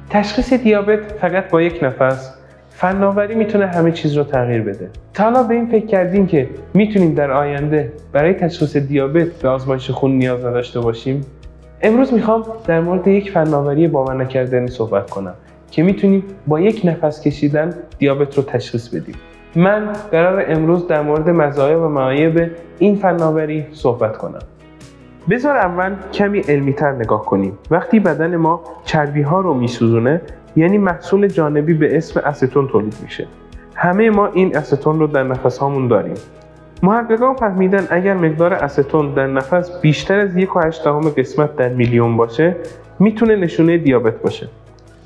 تشخیص دیابت فقط با یک نفس فناوری میتونه همه چیز رو تغییر بده. تا حالا به این فکر کردیم که میتونیم در آینده برای تشخیص دیابت به آزمایش خون نیاز نداشته باشیم؟ امروز میخوام در مورد یک فناوری باور نکردنی صحبت کنم که میتونیم با یک نفس کشیدن دیابت رو تشخیص بدیم. من قرار امروز در مورد مزایا و معایب این فناوری صحبت کنم. بذار اول کمی علمی‌تر نگاه کنیم. وقتی بدن ما چربی‌ها رو میسوزونه، یعنی محصول جانبی به اسم استون تولید میشه. همه ما این استون رو در نفس‌هامون داریم. محققان فهمیدن اگر مقدار استون در نفس بیشتر از 1.8 قسمت در میلیون باشه، میتونه نشونه دیابت باشه.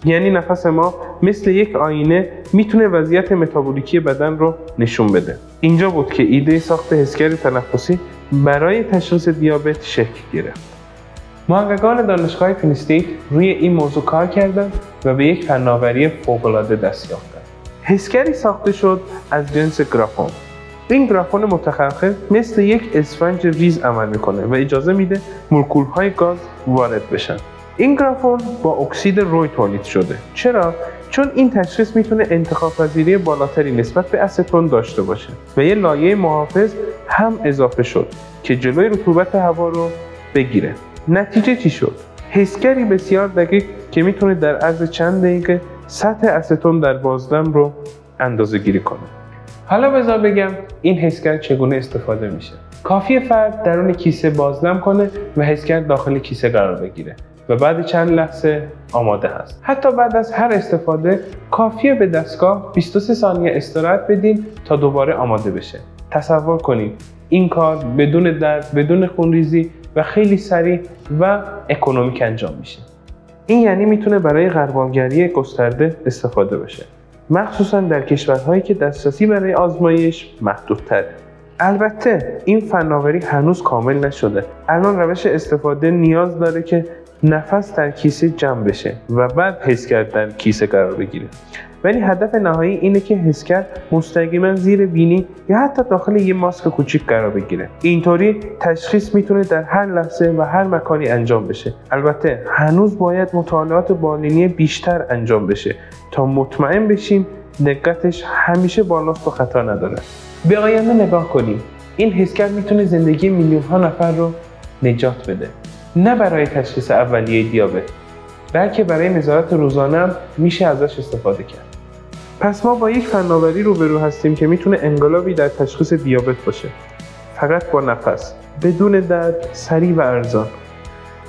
یعنی نفس ما مثل یک آینه میتونه وضعیت متابولیکی بدن رو نشون بده. اینجا بود که ایده ساخت حسگر تنفسی برای تشخیص دیابت شکل گرفت. محققان دانشگاه پین استیت روی این موضوع کار کردند و به یک فناوری فوق‌العاده دست یافتند. حسگری ساخته شد از جنس گرافون. این گرافون متخلخل مثل یک اسفنج ریز عمل میکنه و اجازه میده مولکول‌های گاز وارد بشن. این گرافون با اکسید روی تولید شده. چرا؟ چون این تشخیص میتونه انتخاب پذیری بالاتری نسبت به استون داشته باشه و یه لایه محافظ هم اضافه شد که جلوی رطوبت هوا رو بگیره. نتیجه چی شد؟ حسگری بسیار دقیق که میتونه در عرض چند دقیقه سطح استون در بازدم رو اندازه گیری کنه. حالا بذار بگم این حسگر چگونه استفاده میشه. کافیه فرد درون کیسه بازدم کنه و حسگر داخل کیسه قرار بگیره و بعد چند لحظه آماده هست. حتی بعد از هر استفاده کافیه به دستگاه 23 ثانیه استراحت بدیم تا دوباره آماده بشه. تصور کنید این کار بدون درد، بدون خونریزی و خیلی سریع و اکونومیک انجام میشه. این یعنی میتونه برای غربالگری گسترده استفاده بشه، مخصوصا در کشورهایی که دسترسی برای آزمایش محدودتره. البته این فناوری هنوز کامل نشده. الان روش استفاده نیاز داره که نفس در کیسه جمع بشه و بعد حسگر در کیسه قرار بگیره. ولی هدف نهایی اینه که حسگر مستقیما زیر بینی یا حتی داخل یه ماسک کوچیک قرار بگیره. اینطوری تشخیص میتونه در هر لحظه و هر مکانی انجام بشه. البته هنوز باید مطالعات بالینی بیشتر انجام بشه تا مطمئن بشیم دقتش همیشه بالاست و خطا نداره. به آینده نگاه کنیم. این حسگر میتونه زندگی میلیون ها نفر رو نجات بده. نه برای تشخیص اولیه دیابت، بلکه برای نظارت روزانه هم میشه ازش استفاده کرد. پس ما با یک فناوری روبرو هستیم که میتونه انقلابی در تشخیص دیابت باشه. فقط با نفس، بدون درد، سریع و ارزان.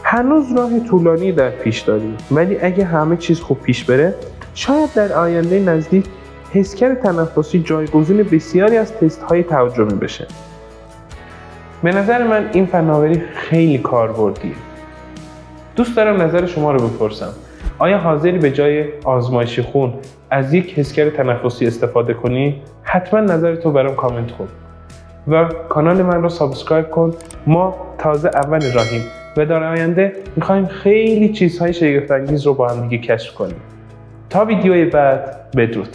هنوز راه طولانی در پیش داریم، ولی اگه همه چیز خوب پیش بره، شاید در آینده نزدیک حسگر تنفسی جایگزین بسیاری از تست‌های تهاجمی بشه. به نظر من این فناوری خیلی کاربردیه. دوست دارم نظر شما رو بپرسم. آیا حاضری به جای آزمایش خون از یک حسگر تنفسی استفاده کنی؟ حتما نظر تو برام کامنت کن. و کانال من رو سابسکرایب کن. ما تازه اول راهیم و در آینده میخوایم خیلی چیزهای شگفت‌انگیز رو با هم دیگه کشف کنیم. تا ویدیوی بعد، بدرود.